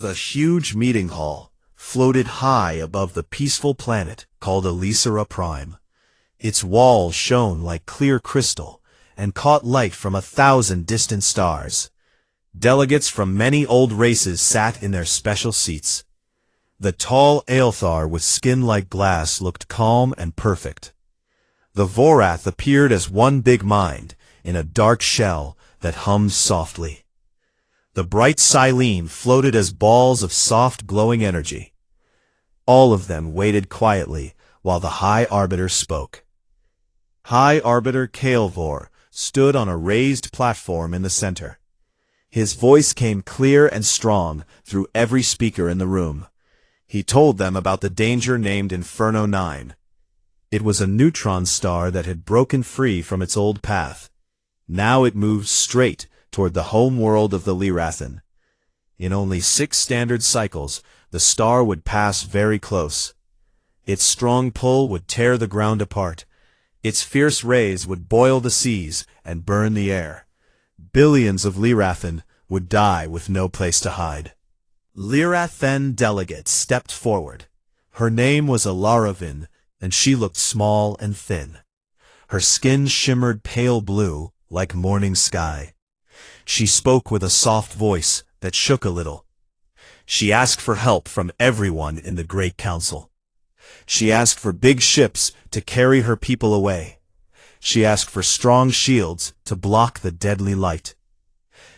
The huge meeting hall floated high above the peaceful planet called Elisera Prime. Its walls shone like clear crystal and caught light from 1,000 distant stars. Delegates from many old races sat in their special seats. The tall Aelthar with skin like glass looked calm and perfect. The Vorath appeared as one big mind in a dark shell that hummed softly. The bright Silene floated as balls of soft glowing energy. All of them waited quietly while the High Arbiter spoke. High Arbiter Kael'vor stood on a raised platform in the center. His voice came clear and strong through every speaker in the room. He told them about the danger named Inferno 9. It was a neutron star that had broken free from its old path. Now it moved straight toward the home world of the Lirathan. In only 6 standard cycles, the star would pass very close. Its strong pull would tear the ground apart. Its fierce rays would boil the seas and burn the air. Billions of Lirathan would die with no place to hide. Lirathan delegate stepped forward. Her name was Alaravin, and she looked small and thin. Her skin shimmered pale blue like morning sky. She spoke with a soft voice that shook a little. She asked for help from everyone in the Great Council. She asked for big ships to carry her people away. She asked for strong shields to block the deadly light.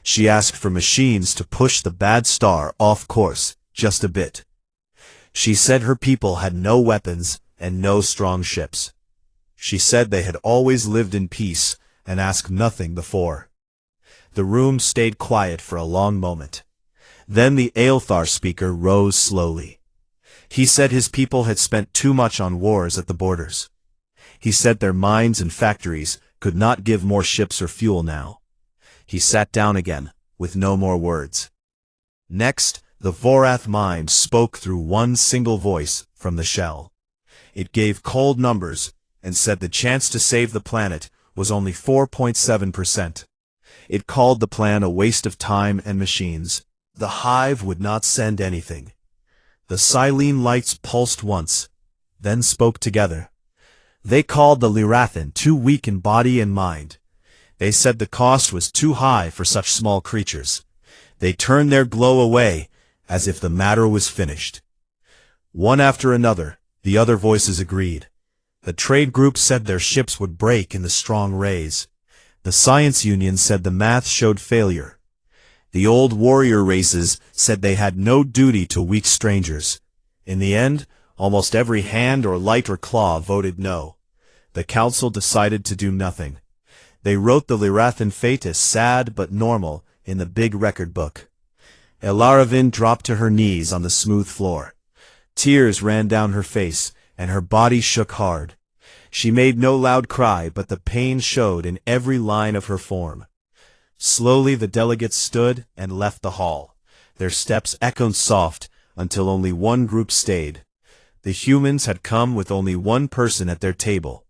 She asked for machines to push the bad star off course just a bit. She said her people had no weapons and no strong ships. She said they had always lived in peace and asked nothing before. The room stayed quiet for a long moment. Then the Aelthar speaker rose slowly. He said his people had spent too much on wars at the borders. He said their mines and factories could not give more ships or fuel now. He sat down again, with no more words. Next, the Vorath mind spoke through one single voice from the shell. It gave cold numbers and said the chance to save the planet was only 4.7%. It called the plan a waste of time and machines. The hive would not send anything. The Silene lights pulsed once, then spoke together. They called the Lirathan too weak in body and mind. They said the cost was too high for such small creatures. They turned their glow away, as if the matter was finished. One after another, the other voices agreed. The trade group said their ships would break in the strong rays. The science union said the math showed failure. The old warrior races said they had no duty to weak strangers. In the end, almost every hand or light or claw voted no. The council decided to do nothing. They wrote the Lirathan fate as sad but normal in the big record book. Alaravin dropped to her knees on the smooth floor. Tears ran down her face, and her body shook hard. She made no loud cry, but the pain showed in every line of her form. Slowly the delegates stood and left the hall. Their steps echoed soft until only one group stayed. The humans had come with only one person at their table.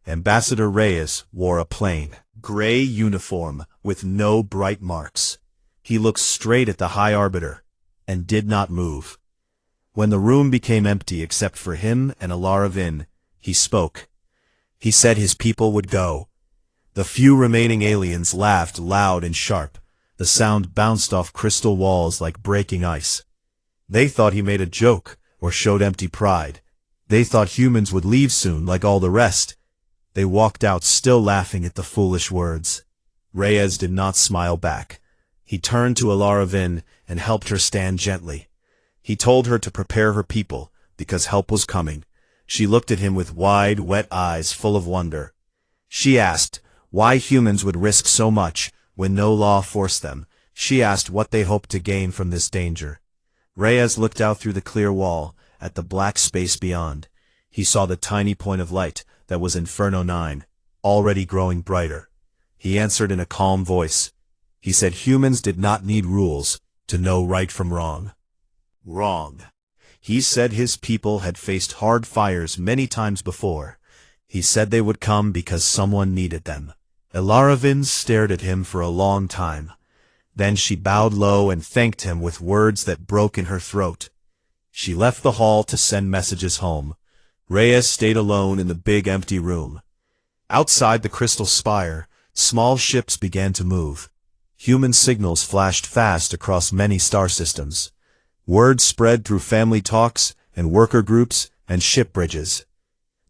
Ambassador Reyes wore a plain, gray uniform with no bright marks. He looked straight at the High Arbiter and did not move. When the room became empty except for him and Alaravin, he spoke. He said his people would go. The few remaining aliens laughed loud and sharp. The sound bounced off crystal walls like breaking ice. They thought he made a joke or showed empty pride. They thought humans would leave soon like all the rest. They walked out still laughing at the foolish words. Reyes did not smile back. He turned to Alaravin and helped her stand gently. He told her to prepare her people, because help was coming. She looked at him with wide, wet eyes full of wonder. She asked why humans would risk so much when no law forced them. She asked what they hoped to gain from this danger. Reyes looked out through the clear wall at the black space beyond. He saw the tiny point of light that was Inferno 9, already growing brighter. He answered in a calm voice. He said humans did not need rules to know right from wrong. Wrong. He said his people had faced hard fires many times before. He said they would come because someone needed them. Alaravin stared at him for a long time. Then she bowed low and thanked him with words that broke in her throat. She left the hall to send messages home. Reyes stayed alone in the big empty room. Outside the crystal spire, small ships began to move. Human signals flashed fast across many star systems. Word spread through family talks and worker groups and ship bridges.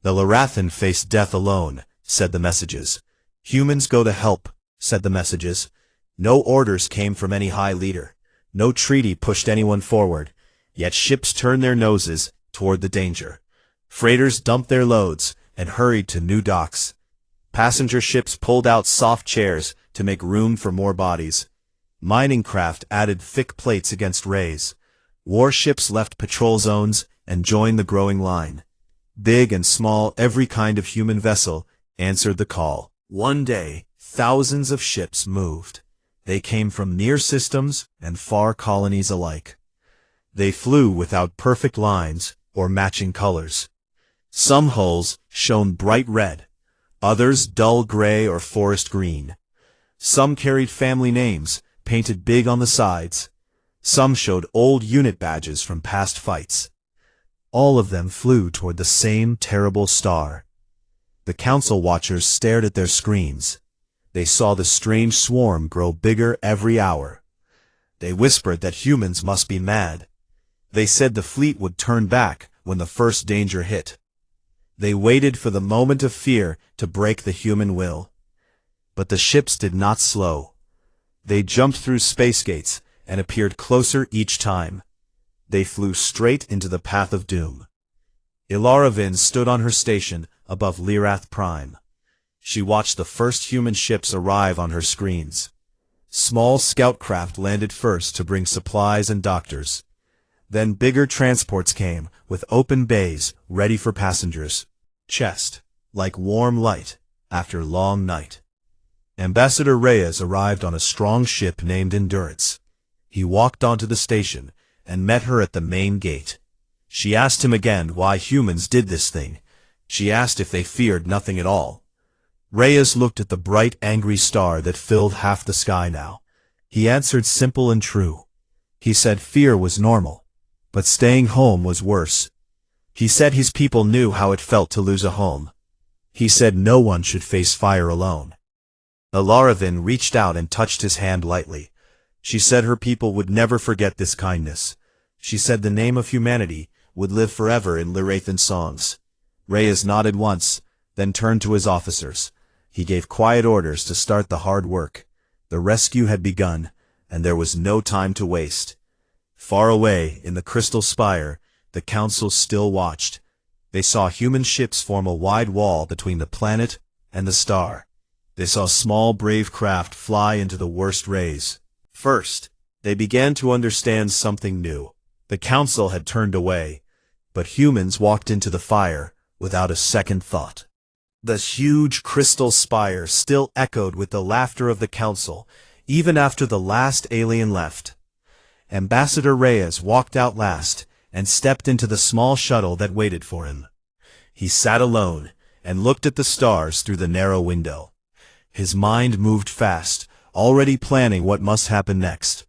The Larathan faced death alone, said the messages. Humans go to help, said the messages. No orders came from any high leader. No treaty pushed anyone forward. Yet ships turned their noses toward the danger. Freighters dumped their loads and hurried to new docks. Passenger ships pulled out soft chairs to make room for more bodies. Mining craft added thick plates against rays. Warships left patrol zones and joined the growing line. Big and small, every kind of human vessel answered the call. One day, thousands of ships moved. They came from near systems and far colonies alike. They flew without perfect lines or matching colors. Some hulls shone bright red, others dull gray or forest green. Some carried family names, painted big on the sides. Some showed old unit badges from past fights. All of them flew toward the same terrible star. The council watchers stared at their screens. They saw the strange swarm grow bigger every hour. They whispered that humans must be mad. They said the fleet would turn back when the first danger hit. They waited for the moment of fear to break the human will. But the ships did not slow. They jumped through space gates and appeared closer each time. They flew straight into the path of doom. Ilaravin stood on her station above Lirath Prime. She watched the first human ships arrive on her screens. Small scout craft landed first to bring supplies and doctors. Then bigger transports came, with open bays, ready for passengers. Chest, like warm light, after long night. Ambassador Reyes arrived on a strong ship named Endurance. He walked onto the station, and met her at the main gate. She asked him again why humans did this thing. She asked if they feared nothing at all. Reyes looked at the bright, angry star that filled half the sky now. He answered simple and true. He said fear was normal, but staying home was worse. He said his people knew how it felt to lose a home. He said no one should face fire alone. Ilaravin reached out and touched his hand lightly. She said her people would never forget this kindness. She said the name of humanity would live forever in Lirathan songs. Reyes nodded once, then turned to his officers. He gave quiet orders to start the hard work. The rescue had begun, and there was no time to waste. Far away, in the crystal spire, the council still watched. They saw human ships form a wide wall between the planet and the star. They saw small, brave craft fly into the worst rays. First, they began to understand something new. The council had turned away, but humans walked into the fire without a second thought. The huge crystal spire still echoed with the laughter of the council, even after the last alien left. Ambassador Reyes walked out last and stepped into the small shuttle that waited for him. He sat alone and looked at the stars through the narrow window. His mind moved fast, already planning what must happen next.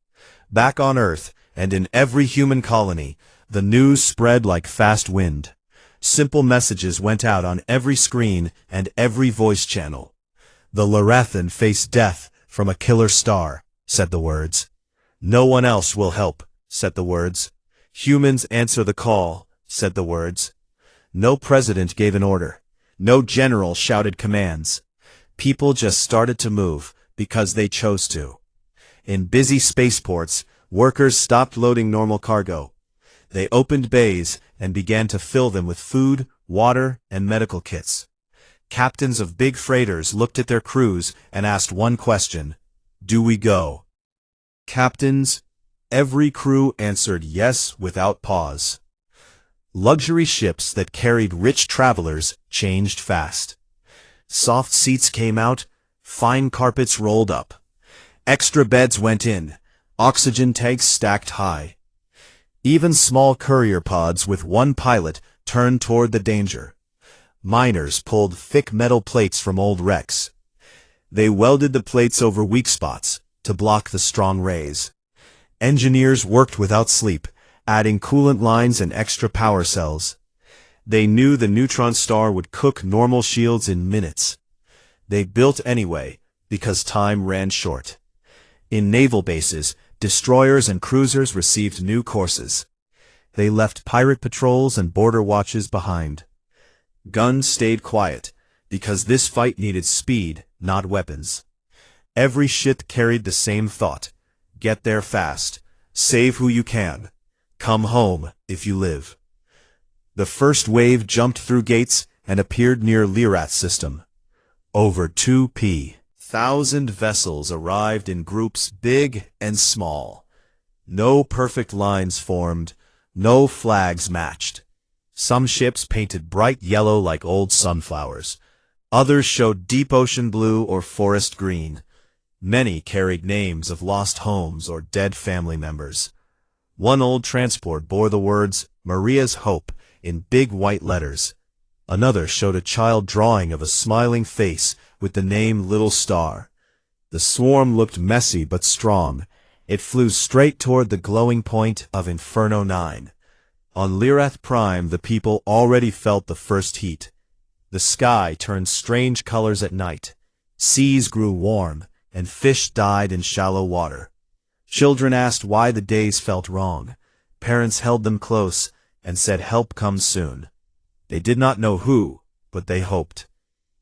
Back on Earth, and in every human colony, the news spread like fast wind. Simple messages went out on every screen and every voice channel. The Larathan faced death from a killer star, said the words. No one else will help, said the words. Humans answer the call, said the words. No president gave an order. No general shouted commands. People just started to move because they chose to. In busy spaceports, workers stopped loading normal cargo. They opened bays and began to fill them with food, water, and medical kits. Captains of big freighters looked at their crews and asked one question: do we go? Captains, every crew answered yes without pause. Luxury ships that carried rich travelers changed fast. Soft seats came out, fine carpets rolled up. Extra beds went in, oxygen tanks stacked high. Even small courier pods with one pilot turned toward the danger. Miners pulled thick metal plates from old wrecks. They welded the plates over weak spots, to block the strong rays. Engineers worked without sleep, adding coolant lines and extra power cells. They knew the neutron star would cook normal shields in minutes. They built anyway, because time ran short. In naval bases, destroyers and cruisers received new courses. They left pirate patrols and border watches behind. Guns stayed quiet, because this fight needed speed, not weapons. Every ship carried the same thought: get there fast, save who you can, come home if you live. The first wave jumped through gates and appeared near Lyrath's system. Over 2,000 vessels arrived in groups big and small. No perfect lines formed, no flags matched. Some ships painted bright yellow like old sunflowers. Others showed deep ocean blue or forest green. Many carried names of lost homes or dead family members. One old transport bore the words, "Maria's Hope," in big white letters. Another showed a child drawing of a smiling face with the name Little Star. The swarm looked messy but strong. It flew straight toward the glowing point of Inferno 9. On Lyrath Prime the people already felt the first heat. The sky turned strange colors at night. Seas grew warm, and fish died in shallow water. Children asked why the days felt wrong. Parents held them close and said help comes soon. They did not know who, but they hoped.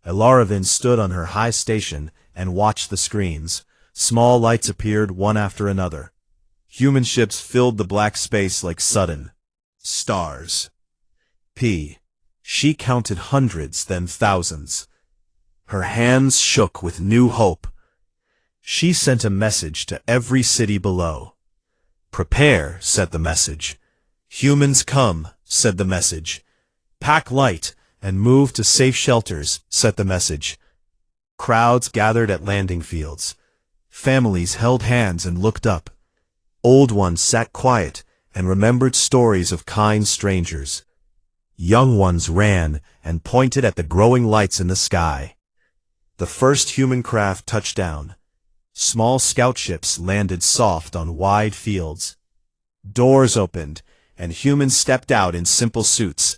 Elaravin stood on her high station and watched the screens. Small lights appeared one after another. Human ships filled the black space like sudden stars. She counted hundreds, then thousands. Her hands shook with new hope. She sent a message to every city below. "Prepare," said the message. "Humans come," said the message. "Pack light and move to safe shelters," said the message. Crowds gathered at landing fields. Families held hands and looked up. Old ones sat quiet and remembered stories of kind strangers. Young ones ran and pointed at the growing lights in the sky. The first human craft touched down. Small scout ships landed soft on wide fields. Doors opened, and humans stepped out in simple suits.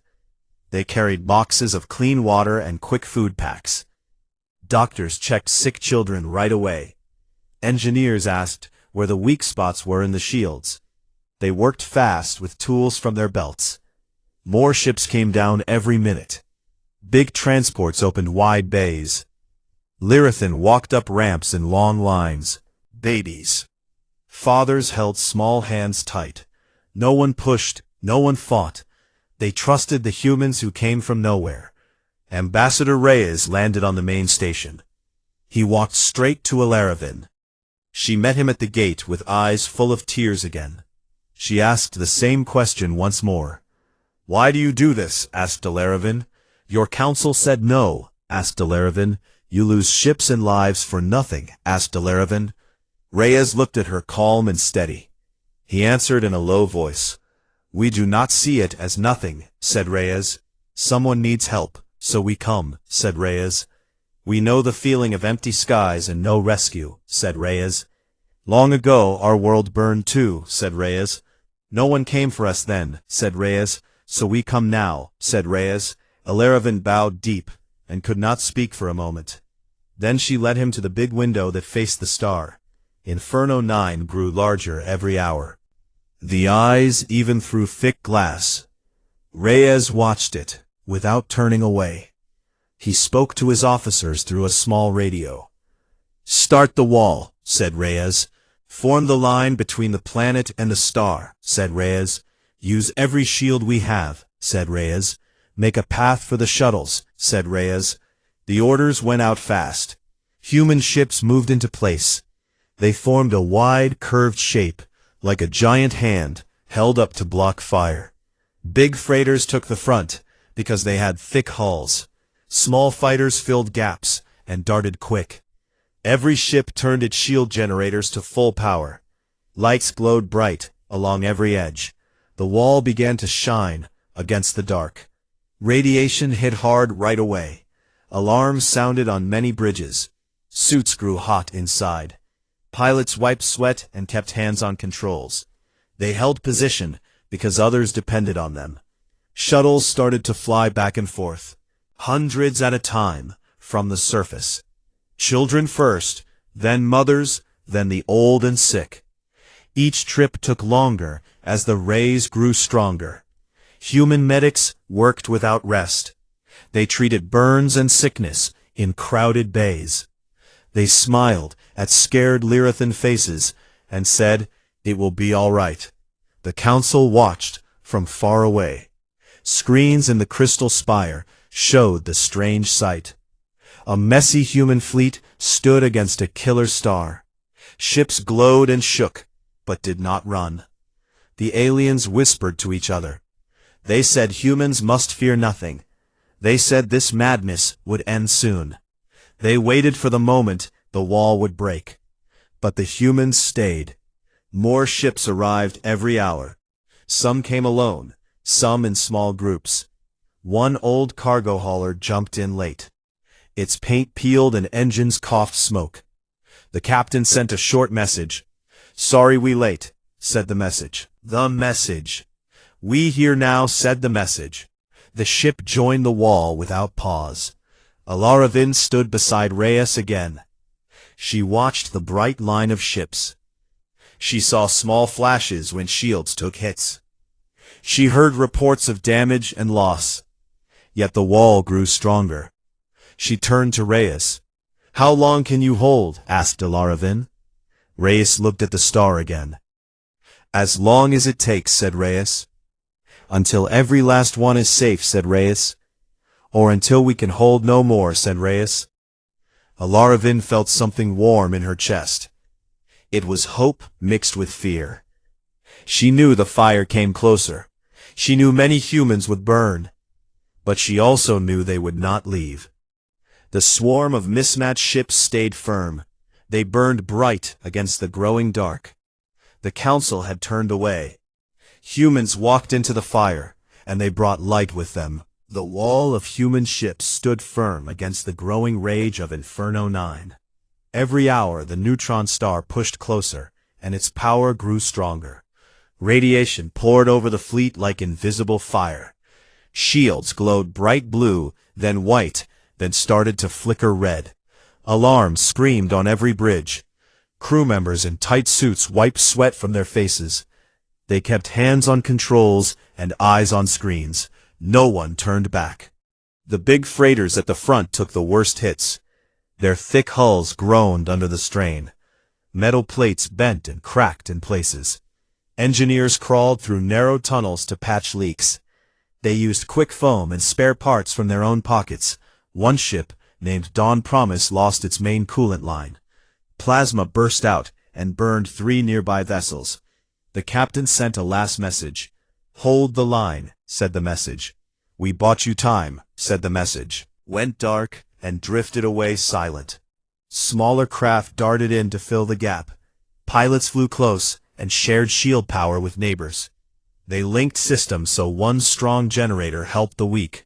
They carried boxes of clean water and quick food packs. Doctors checked sick children right away. Engineers asked where the weak spots were in the shields. They worked fast with tools from their belts. More ships came down every minute. Big transports opened wide bays. Lyrathan walked up ramps in long lines. Babies. Fathers held small hands tight. No one pushed, no one fought. They trusted the humans who came from nowhere. Ambassador Reyes landed on the main station. He walked straight to Elaravin. She met him at the gate with eyes full of tears again. She asked the same question once more. "Why do you do this?" asked Elaravin. "Your council said no," asked Elaravin. "You lose ships and lives for nothing," asked Elaravin. Reyes looked at her calm and steady. He answered in a low voice. "We do not see it as nothing," said Reyes. "Someone needs help, so we come," said Reyes. "We know the feeling of empty skies and no rescue," said Reyes. "Long ago our world burned too," said Reyes. "No one came for us then," said Reyes. "So we come now," said Reyes. Elaravin bowed deep, and could not speak for a moment. Then she led him to the big window that faced the star. Inferno 9 grew larger every hour. The eyes even through thick glass. Reyes watched it, without turning away. He spoke to his officers through a small radio. "Start the wall," said Reyes. "Form the line between the planet and the star," said Reyes. "Use every shield we have," said Reyes. "Make a path for the shuttles," said Reyes. The orders went out fast. Human ships moved into place. They formed a wide, curved shape, like a giant hand, held up to block fire. Big freighters took the front, because they had thick hulls. Small fighters filled gaps, and darted quick. Every ship turned its shield generators to full power. Lights glowed bright, along every edge. The wall began to shine, against the dark. Radiation hit hard right away. Alarms sounded on many bridges. Suits grew hot inside. Pilots wiped sweat and kept hands on controls. They held position because others depended on them. Shuttles started to fly back and forth, hundreds at a time, from the surface. Children first, then mothers, then the old and sick. Each trip took longer as the rays grew stronger. Human medics worked without rest. They treated burns and sickness in crowded bays. They smiled at scared Lyrathan faces and said, "It will be all right." The council watched from far away. Screens in the crystal spire showed the strange sight. A messy human fleet stood against a killer star. Ships glowed and shook, but did not run. The aliens whispered to each other. They said humans must fear nothing. They said this madness would end soon. They waited for the moment the wall would break. But the humans stayed. More ships arrived every hour. Some came alone, some in small groups. One old cargo hauler jumped in late. Its paint peeled and engines coughed smoke. The captain sent a short message. "Sorry we late," said the message. The message. "We here now," said the message. The ship joined the wall without pause. Alaravin stood beside Reyes again. She watched the bright line of ships. She saw small flashes when shields took hits. She heard reports of damage and loss. Yet the wall grew stronger. She turned to Reyes. "How long can you hold?" asked Alaravin. Reyes looked at the star again. "As long as it takes," said Reyes. "Until every last one is safe," said Reyes. "Or until we can hold no more," said Reyes. Alaravin felt something warm in her chest. It was hope mixed with fear. She knew the fire came closer. She knew many humans would burn. But she also knew they would not leave. The swarm of mismatched ships stayed firm. They burned bright against the growing dark. The council had turned away. Humans walked into the fire, and they brought light with them. The wall of human ships stood firm against the growing rage of Inferno 9. Every hour the neutron star pushed closer, and its power grew stronger. Radiation poured over the fleet like invisible fire. Shields glowed bright blue, then white, then started to flicker red. Alarms screamed on every bridge. Crew members in tight suits wiped sweat from their faces. They kept hands on controls and eyes on screens. No one turned back. The big freighters at the front took the worst hits. Their thick hulls groaned under the strain. Metal plates bent and cracked in places. Engineers crawled through narrow tunnels to patch leaks. They used quick foam and spare parts from their own pockets. One ship, named Dawn Promise, lost its main coolant line. Plasma burst out and burned 3 nearby vessels. The captain sent a last message. "Hold the line," said the message. "We bought you time," said the message. Went dark and drifted away silent. Smaller craft darted in to fill the gap. Pilots flew close and shared shield power with neighbors. They linked systems so one strong generator helped the weak.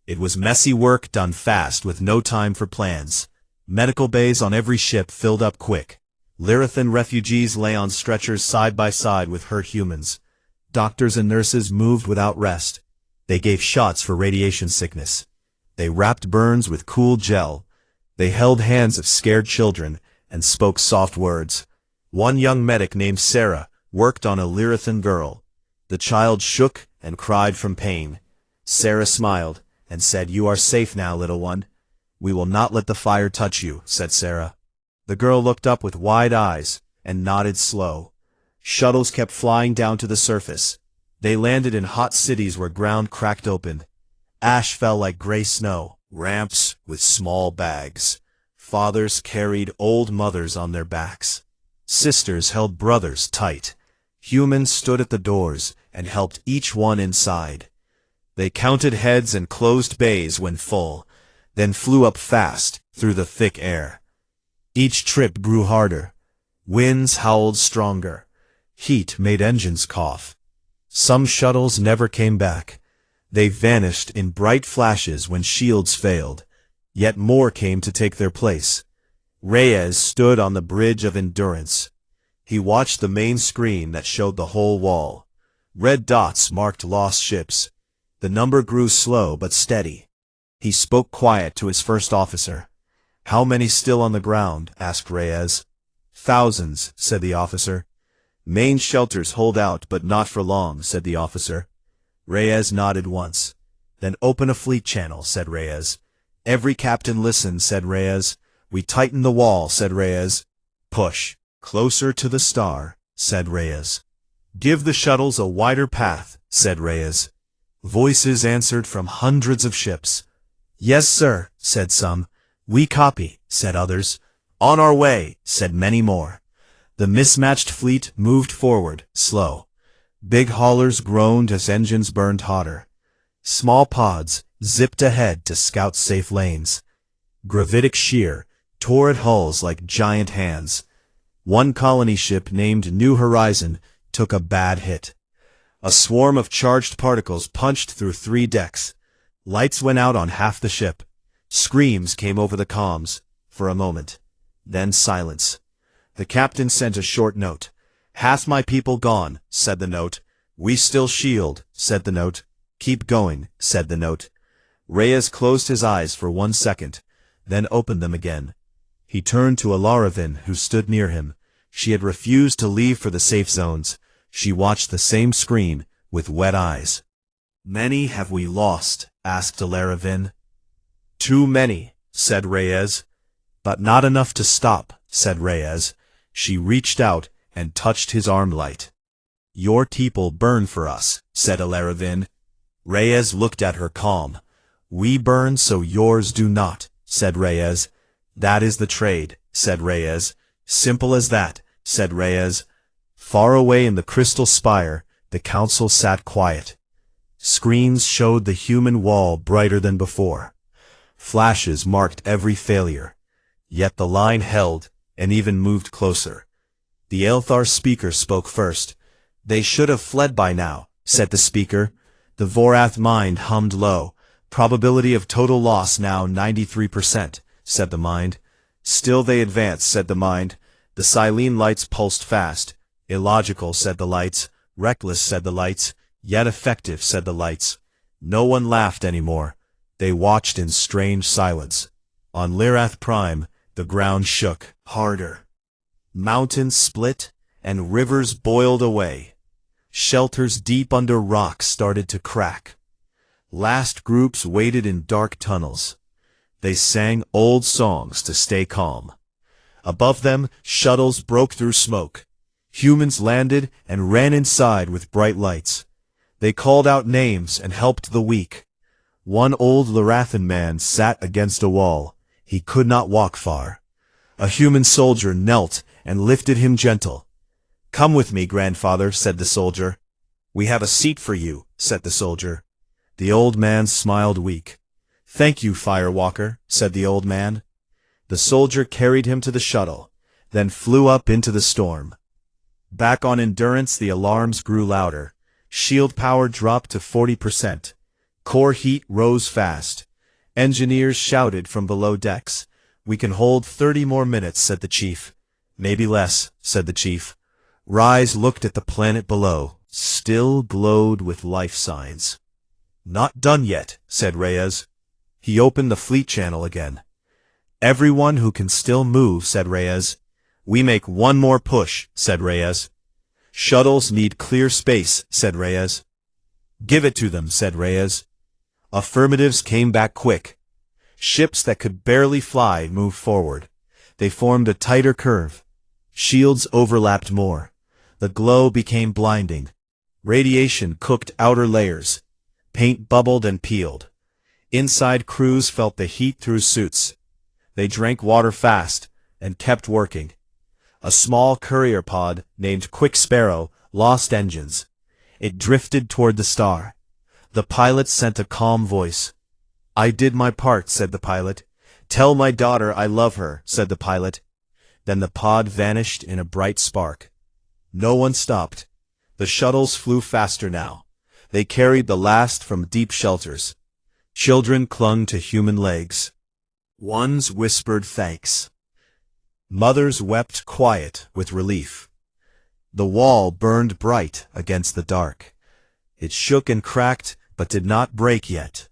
It was messy work done fast with no time for plans. Medical bays on every ship filled up quick. Lyrathan refugees lay on stretchers side by side with hurt humans. Doctors and nurses moved without rest. They gave shots for radiation sickness. They wrapped burns with cool gel. They held hands of scared children and spoke soft words. One young medic named Sarah worked on a Lyrathan girl. The child shook and cried from pain. Sarah smiled and said, "You are safe now, little one." "We will not let the fire touch you," said Sarah. The girl looked up with wide eyes and nodded slow. Shuttles kept flying down to the surface. They landed in hot cities where ground cracked open. Ash fell like gray snow. Ramps with small bags. Fathers carried old mothers on their backs. Sisters held brothers tight. Humans stood at the doors and helped each one inside. They counted heads and closed bays when full, then flew up fast through the thick air. Each trip grew harder. Winds howled stronger. Heat made engines cough. Some shuttles never came back. They vanished in bright flashes when shields failed. Yet more came to take their place. Reyes stood on the bridge of endurance. He watched the main screen that showed the whole wall. Red dots marked lost ships. The number grew slow but steady. He spoke quiet to his first officer. "How many still on the ground?" asked Reyes. "Thousands," said the officer. "Main shelters hold out, but not for long," said the officer. Reyes nodded once. "Then open a fleet channel," said Reyes. "Every captain listen," said Reyes. "We tighten the wall," said Reyes. "Push closer to the star," said Reyes. "Give the shuttles a wider path," said Reyes. Voices answered from hundreds of ships. "Yes, sir," said some. "We copy," said others. "On our way," said many more. The mismatched fleet moved forward, slow. Big haulers groaned as engines burned hotter. Small pods zipped ahead to scout safe lanes. Gravitic shear tore at hulls like giant hands. One colony ship named New Horizon took a bad hit. A swarm of charged particles punched through 3 decks. Lights went out on half the ship. Screams came over the comms, for a moment. Then silence. The captain sent a short note. "Half my people gone," said the note. "We still shield," said the note. "Keep going," said the note. Reyes closed his eyes for 1 second, then opened them again. He turned to Alaravin, who stood near him. She had refused to leave for the safe zones. She watched the same screen with wet eyes. "Many have we lost?" asked Alaravin. "Too many," said Reyes. "But not enough to stop," said Reyes. She reached out and touched his arm light. "Your people burn for us," said Alaravin. Reyes looked at her calm. "We burn so yours do not," said Reyes. "That is the trade," said Reyes. "Simple as that," said Reyes. Far away in the crystal spire, the council sat quiet. Screens showed the human wall brighter than before. Flashes marked every failure. Yet the line held, and even moved closer. The Elthar speaker spoke first. "They should have fled by now," said the speaker. The Vorath mind hummed low. "Probability of total loss now 93%, said the mind. "Still they advance," said the mind. The Silene lights pulsed fast. "Illogical," said the lights. "Reckless," said the lights. "Yet effective," said the lights. No one laughed anymore. They watched in strange silence. On Lirath Prime, the ground shook harder. Mountains split, and rivers boiled away. Shelters deep under rocks started to crack. Last groups waited in dark tunnels. They sang old songs to stay calm. Above them, shuttles broke through smoke. Humans landed and ran inside with bright lights. They called out names and helped the weak. One old Lirathan man sat against a wall. He could not walk far. A human soldier knelt and lifted him gentle. "Come with me, grandfather," said the soldier. "We have a seat for you," said the soldier. The old man smiled weak. "Thank you, Firewalker," said the old man. The soldier carried him to the shuttle, then flew up into the storm. Back on Endurance, the alarms grew louder. Shield power dropped to 40%. Core heat rose fast. Engineers shouted from below decks. "We can hold 30 more minutes," said the chief. "Maybe less," said the chief. Rise looked at the planet below. Still glowed with life signs. "Not done yet," said Reyes. He opened the fleet channel again. "Everyone who can still move," said Reyes. "We make one more push," said Reyes. "Shuttles need clear space," said Reyes. "Give it to them," said Reyes. Affirmatives came back quick. Ships that could barely fly moved forward. They formed a tighter curve. Shields overlapped more. The glow became blinding. Radiation cooked outer layers. Paint bubbled and peeled. Inside, crews felt the heat through suits. They drank water fast and kept working. A small courier pod named Quick Sparrow lost engines. It drifted toward the star. The pilot sent a calm voice. "I did my part," said the pilot. "Tell my daughter I love her," said the pilot. Then the pod vanished in a bright spark. No one stopped. The shuttles flew faster now. They carried the last from deep shelters. Children clung to human legs. Ones whispered thanks. Mothers wept quiet with relief. The wall burned bright against the dark. It shook and cracked, but did not break yet.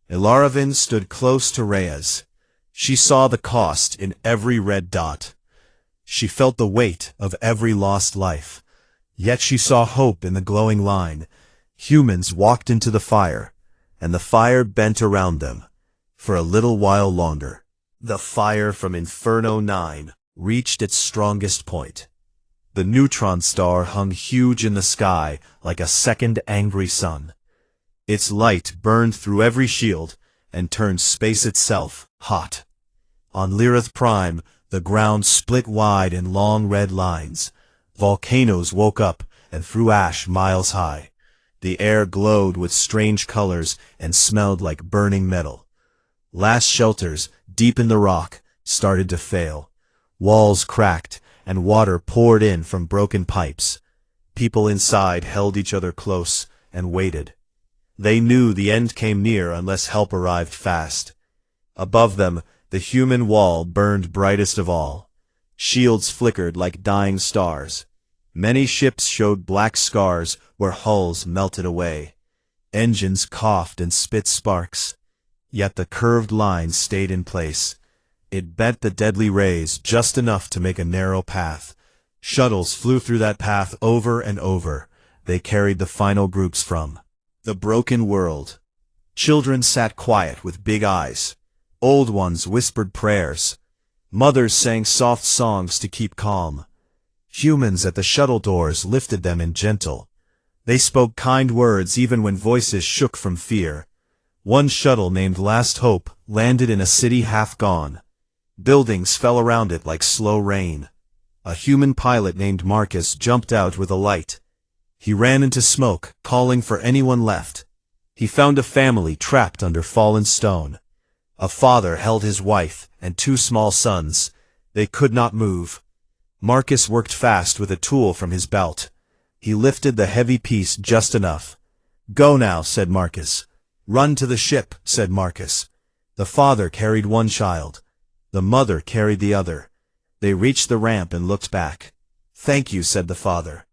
Ilaravin stood close to Reyes. She saw the cost in every red dot. She felt the weight of every lost life. Yet she saw hope in the glowing line. Humans walked into the fire, and the fire bent around them. For a little while longer, the fire from Inferno 9 reached its strongest point. The neutron star hung huge in the sky like a second angry sun. Its light burned through every shield and turned space itself hot. On Lyrith Prime, the ground split wide in long red lines. Volcanoes woke up and threw ash miles high. The air glowed with strange colors and smelled like burning metal. Last shelters, deep in the rock, started to fail. Walls cracked, and water poured in from broken pipes. People inside held each other close and waited. They knew the end came near unless help arrived fast. Above them, the human wall burned brightest of all. Shields flickered like dying stars. Many ships showed black scars where hulls melted away. Engines coughed and spit sparks. Yet the curved line stayed in place. It bent the deadly rays just enough to make a narrow path. Shuttles flew through that path over and over. They carried the final groups from the broken world. Children sat quiet with big eyes. Old ones whispered prayers. Mothers sang soft songs to keep calm. Humans at the shuttle doors lifted them in gentle. They spoke kind words even when voices shook from fear. One shuttle named Last Hope landed in a city half gone. Buildings fell around it like slow rain. A human pilot named Marcus jumped out with a light. He ran into smoke, calling for anyone left. He found a family trapped under fallen stone. A father held his wife and two small sons. They could not move. Marcus worked fast with a tool from his belt. He lifted the heavy piece just enough. "Go now," said Marcus. "Run to the ship," said Marcus. The father carried one child. The mother carried the other. They reached the ramp and looked back. "Thank you," said the father.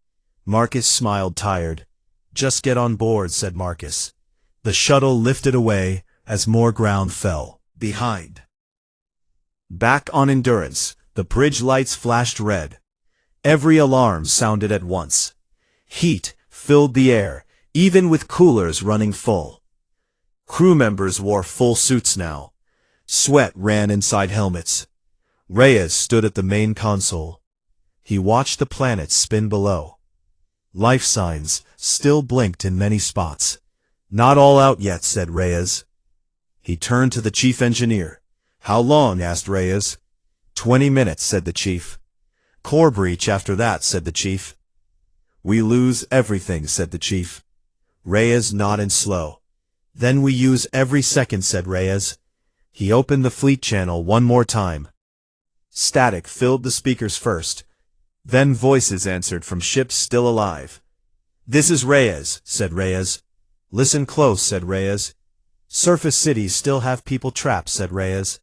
Marcus smiled tired. "Just get on board," said Marcus. The shuttle lifted away as more ground fell behind. Back on Endurance, the bridge lights flashed red. Every alarm sounded at once. Heat filled the air, even with coolers running full. Crew members wore full suits now. Sweat ran inside helmets. Reyes stood at the main console. He watched the planets spin below. Life signs still blinked in many spots. "Not all out yet," said Reyes. He turned to the chief engineer. "How long?" asked Reyes. 20 minutes, said the chief. "Core breach after that," said the chief. "We lose everything," said the chief. Reyes nodded slow. "Then we use every second," said Reyes. He opened the fleet channel one more time. Static filled the speakers first. Then voices answered from ships still alive. "This is Reyes," said Reyes. "Listen close," said Reyes. "Surface cities still have people trapped," said Reyes.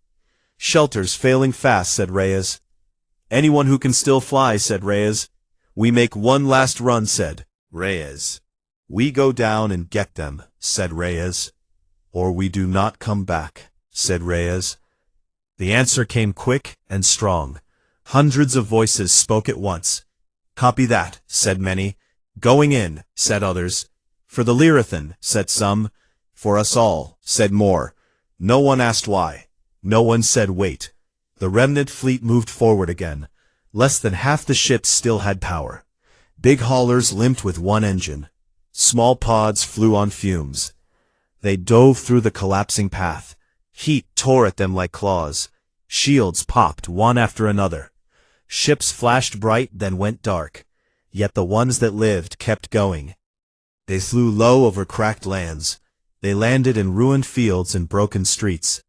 "Shelters failing fast," said Reyes. "Anyone who can still fly," said Reyes. "We make one last run," said Reyes. "We go down and get them," said Reyes. "Or we do not come back," said Reyes. The answer came quick and strong. Hundreds of voices spoke at once. "Copy that," said many. "Going in," said others. "For the Lyrathan," said some. "For us all," said more. No one asked why. No one said wait. The remnant fleet moved forward again. Less than half the ships still had power. Big haulers limped with one engine. Small pods flew on fumes. They dove through the collapsing path. Heat tore at them like claws. Shields popped one after another. Ships flashed bright, then went dark. Yet the ones that lived kept going. They flew low over cracked lands. They landed in ruined fields and broken streets.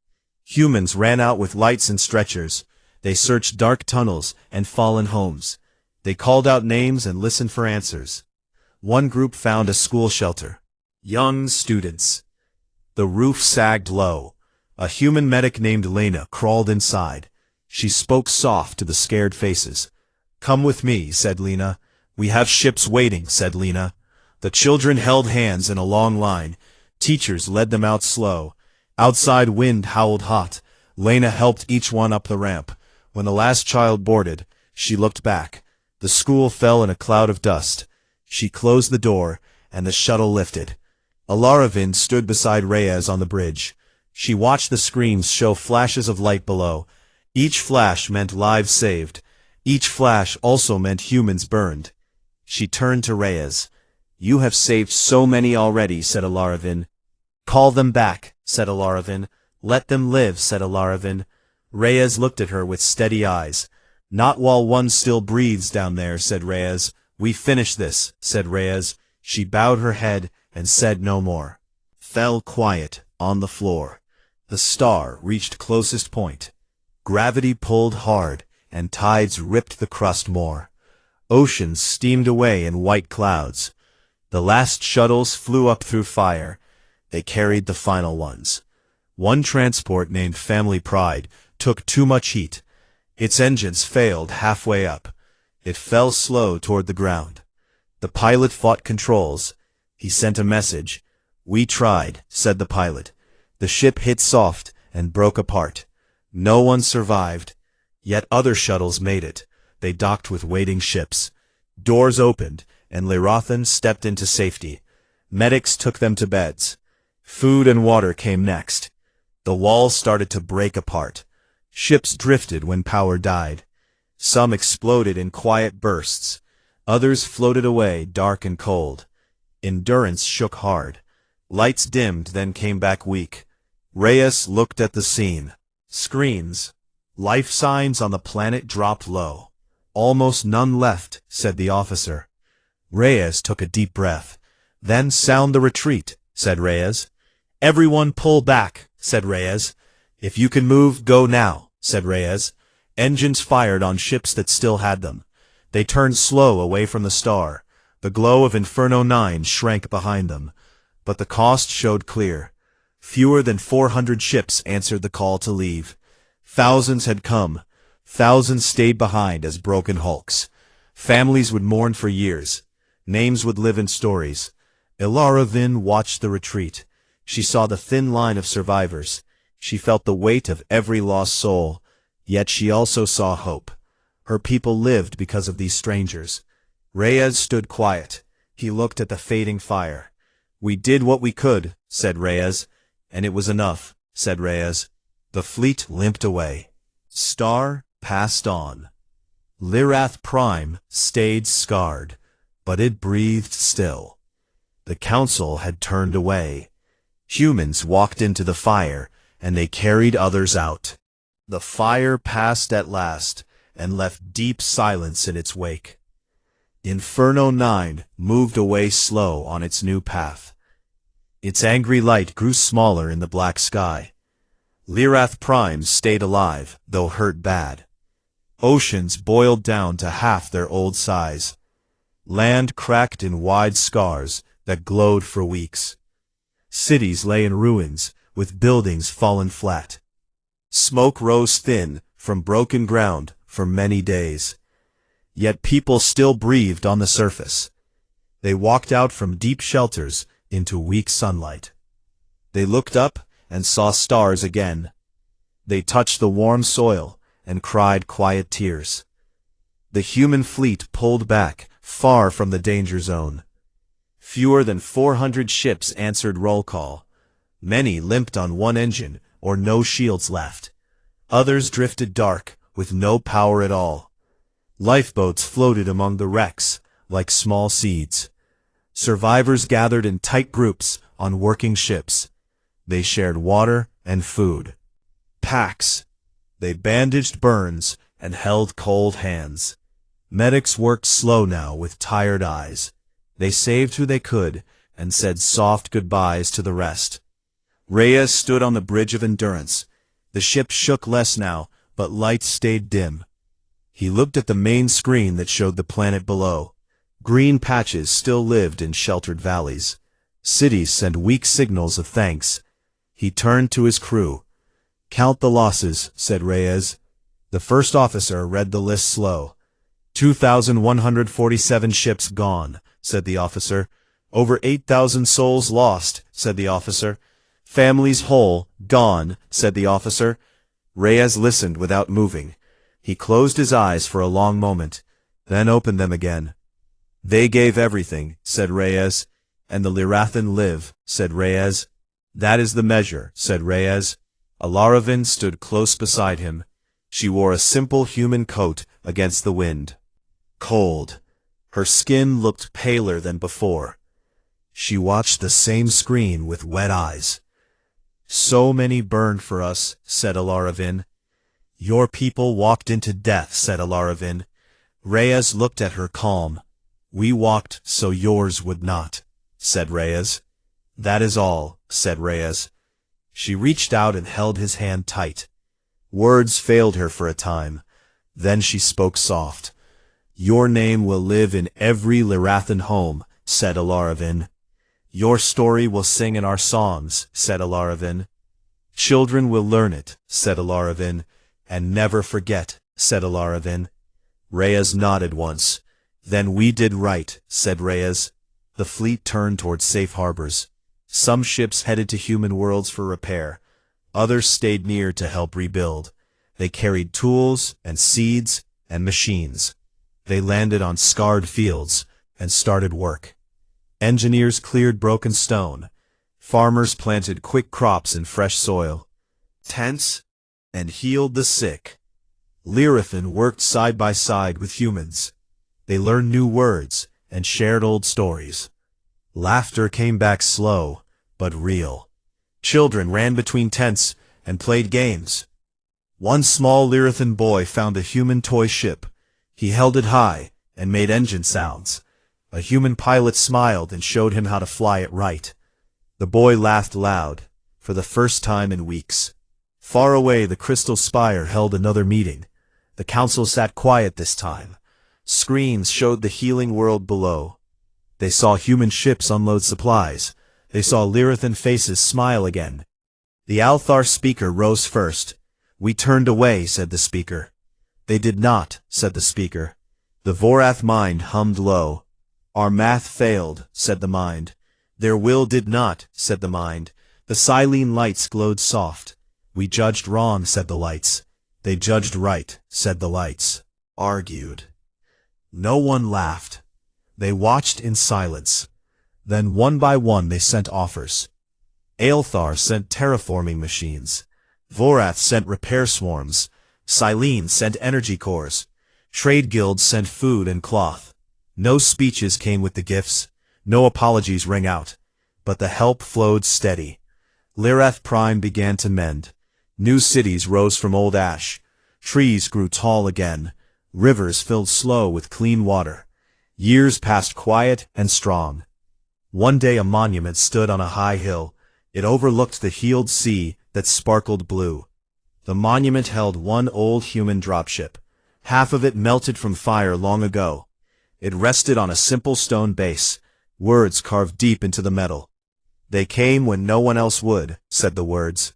Humans ran out with lights and stretchers. They searched dark tunnels and fallen homes. They called out names and listened for answers. One group found a school shelter. Young students. The roof sagged low. A human medic named Lena crawled inside. She spoke soft to the scared faces. "Come with me," said Lena. "We have ships waiting," said Lena. The children held hands in a long line. Teachers led them out slow. Outside wind howled hot. Lena helped each one up the ramp. When the last child boarded, she looked back. The school fell in a cloud of dust. She closed the door, and the shuttle lifted. Alaravin stood beside Reyes on the bridge. She watched the screens show flashes of light below. Each flash meant lives saved. Each flash also meant humans burned. She turned to Reyes. "You have saved so many already," said Alaravin. "Call them back," said Alaravin. "Let them live," said Alaravin. Reyes looked at her with steady eyes. "Not while one still breathes down there," said Reyes. "We finish this," said Reyes. She bowed her head and said no more. Fell quiet on the floor. The star reached closest point. Gravity pulled hard, and tides ripped the crust more. Oceans steamed away in white clouds. The last shuttles flew up through fire. They carried the final ones. One transport named Family Pride took too much heat. Its engines failed halfway up. It fell slow toward the ground. The pilot fought controls. He sent a message. "We tried," said the pilot. The ship hit soft and broke apart. No one survived. Yet other shuttles made it. They docked with waiting ships. Doors opened, and Lirathan stepped into safety. Medics took them to beds. Food and water came next. The walls started to break apart. Ships drifted when power died. Some exploded in quiet bursts. Others floated away dark and cold. Endurance shook hard. Lights dimmed, then came back weak. Reyes looked at the scene. Screens. Life signs on the planet dropped low. "Almost none left," said the officer. Reyes took a deep breath. "Then sound the retreat," said Reyes. "Everyone pull back," said Reyes. "If you can move, go now," said Reyes. Engines fired on ships that still had them. They turned slow away from the star. The glow of Inferno 9 shrank behind them. But the cost showed clear. Fewer than 400 ships answered the call to leave. Thousands had come. Thousands stayed behind as broken hulks. Families would mourn for years. Names would live in stories. Ilaravin watched the retreat. She saw the thin line of survivors. She felt the weight of every lost soul. Yet she also saw hope. Her people lived because of these strangers. Reyes stood quiet. He looked at the fading fire. "We did what we could," said Reyes. "And it was enough," said Reyes. The fleet limped away. Star passed on. Lirath Prime stayed scarred, but it breathed still. The council had turned away. Humans walked into the fire, and they carried others out. The fire passed at last, and left deep silence in its wake. Inferno 9 moved away slow on its new path. Its angry light grew smaller in the black sky. Lirath Prime stayed alive, though hurt bad. Oceans boiled down to half their old size. Land cracked in wide scars that glowed for weeks. Cities lay in ruins, with buildings fallen flat. Smoke rose thin from broken ground for many days. Yet people still breathed on the surface. They walked out from deep shelters into weak sunlight. They looked up and saw stars again. They touched the warm soil and cried quiet tears. The human fleet pulled back, far from the danger zone. Fewer than 400 ships answered roll call. Many limped on one engine or no shields left. Others drifted dark, with no power at all. Lifeboats floated among the wrecks, like small seeds. Survivors gathered in tight groups on working ships. They shared water and food. Packs. They bandaged burns and held cold hands. Medics worked slow now with tired eyes. They saved who they could and said soft goodbyes to the rest. Reyes stood on the bridge of endurance. The ship shook less now, but lights stayed dim. He looked at the main screen that showed the planet below. Green patches still lived in sheltered valleys. Cities sent weak signals of thanks. He turned to his crew. "Count the losses," said Reyes. The first officer read the list slow. 2,147 ships gone, said the officer. Over 8,000 souls lost, said the officer. Families whole, gone, said the officer. Reyes listened without moving. He closed his eyes for a long moment, then opened them again. They gave everything, said Reyes. And the Lirathan live, said Reyes. That is the measure, said Reyes. Alaravin stood close beside him. She wore a simple human coat against the wind. Cold. Her skin looked paler than before. She watched the same screen with wet eyes. So many burned for us, said Alaravin. Your people walked into death, said Alaravin. Reyes looked at her calm. We walked so yours would not, said Reyes. That is all, said Reyes. She reached out and held his hand tight. Words failed her for a time. Then she spoke soft. Your name will live in every Lirathan home, said Alaravin. Your story will sing in our songs, said Alaravin. Children will learn it, said Alaravin. And never forget, said Alaravin. Reyes nodded once. Then we did right, said Reyes. The fleet turned toward safe harbors. Some ships headed to human worlds for repair. Others stayed near to help rebuild. They carried tools and seeds and machines. They landed on scarred fields and started work. Engineers cleared broken stone. Farmers planted quick crops in fresh soil. Tents and healed the sick. Lirathan worked side by side with humans. They learned new words and shared old stories. Laughter came back slow, but real. Children ran between tents and played games. One small Lirathan boy found a human toy ship. He held it high and made engine sounds. A human pilot smiled and showed him how to fly it right. The boy laughed loud, for the first time in weeks. Far away, the crystal spire held another meeting. The council sat quiet this time. Screens showed the healing world below. They saw human ships unload supplies. They saw Lirathan faces smile again. The Althar speaker rose first. We turned away, said the speaker. They did not, said the speaker. The Vorath mind hummed low. Our math failed, said the mind. Their will did not, said the mind. The Silene lights glowed soft. We judged wrong, said the lights. They judged right, said the lights. Argued. No one laughed. They watched in silence. Then one by one they sent offers. Aelthar sent terraforming machines. Vorath sent repair swarms. Silene sent energy cores. Trade guilds sent food and cloth. No speeches came with the gifts. No apologies rang out. But the help flowed steady. Lirath Prime began to mend. New cities rose from old ash. Trees grew tall again. Rivers filled slow with clean water. Years passed quiet and strong. One day a monument stood on a high hill. It overlooked the healed sea that sparkled blue. The monument held one old human dropship. Half of it melted from fire long ago. It rested on a simple stone base, words carved deep into the metal. They came when no one else would, said the words.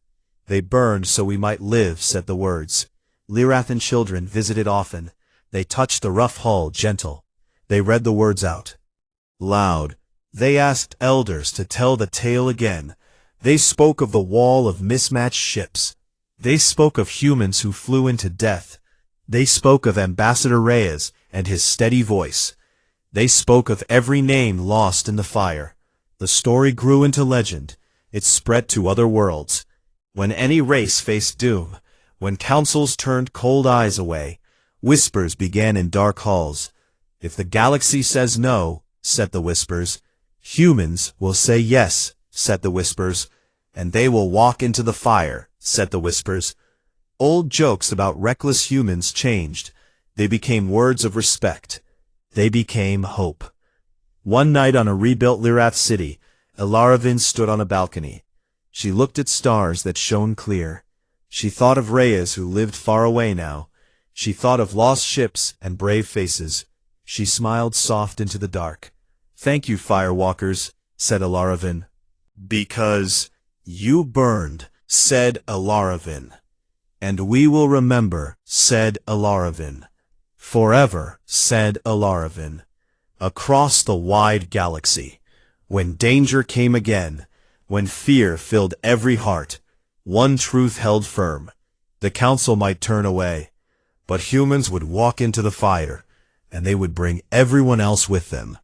They burned so we might live, said the words. Lirathan children visited often. They touched the rough hull gentle. They read the words out. Loud. They asked elders to tell the tale again. They spoke of the wall of mismatched ships. They spoke of humans who flew into death. They spoke of Ambassador Reyes and his steady voice. They spoke of every name lost in the fire. The story grew into legend. It spread to other worlds. When any race faced doom, when councils turned cold eyes away, whispers began in dark halls. If the galaxy says no, said the whispers, humans will say yes, said the whispers, and they will walk into the fire, said the whispers. Old jokes about reckless humans changed. They became words of respect. They became hope. One night on a rebuilt Lirath city, Alaravin stood on a balcony. She looked at stars that shone clear. She thought of Reyes who lived far away now. She thought of lost ships and brave faces. She smiled soft into the dark. Thank you, firewalkers, said Alaravin. Because you burned, said Alaravin. "And we will remember," said Alaravin. "Forever," said Alaravin. Across the wide galaxy, when danger came again, when fear filled every heart, one truth held firm. The council might turn away, but humans would walk into the fire, and they would bring everyone else with them.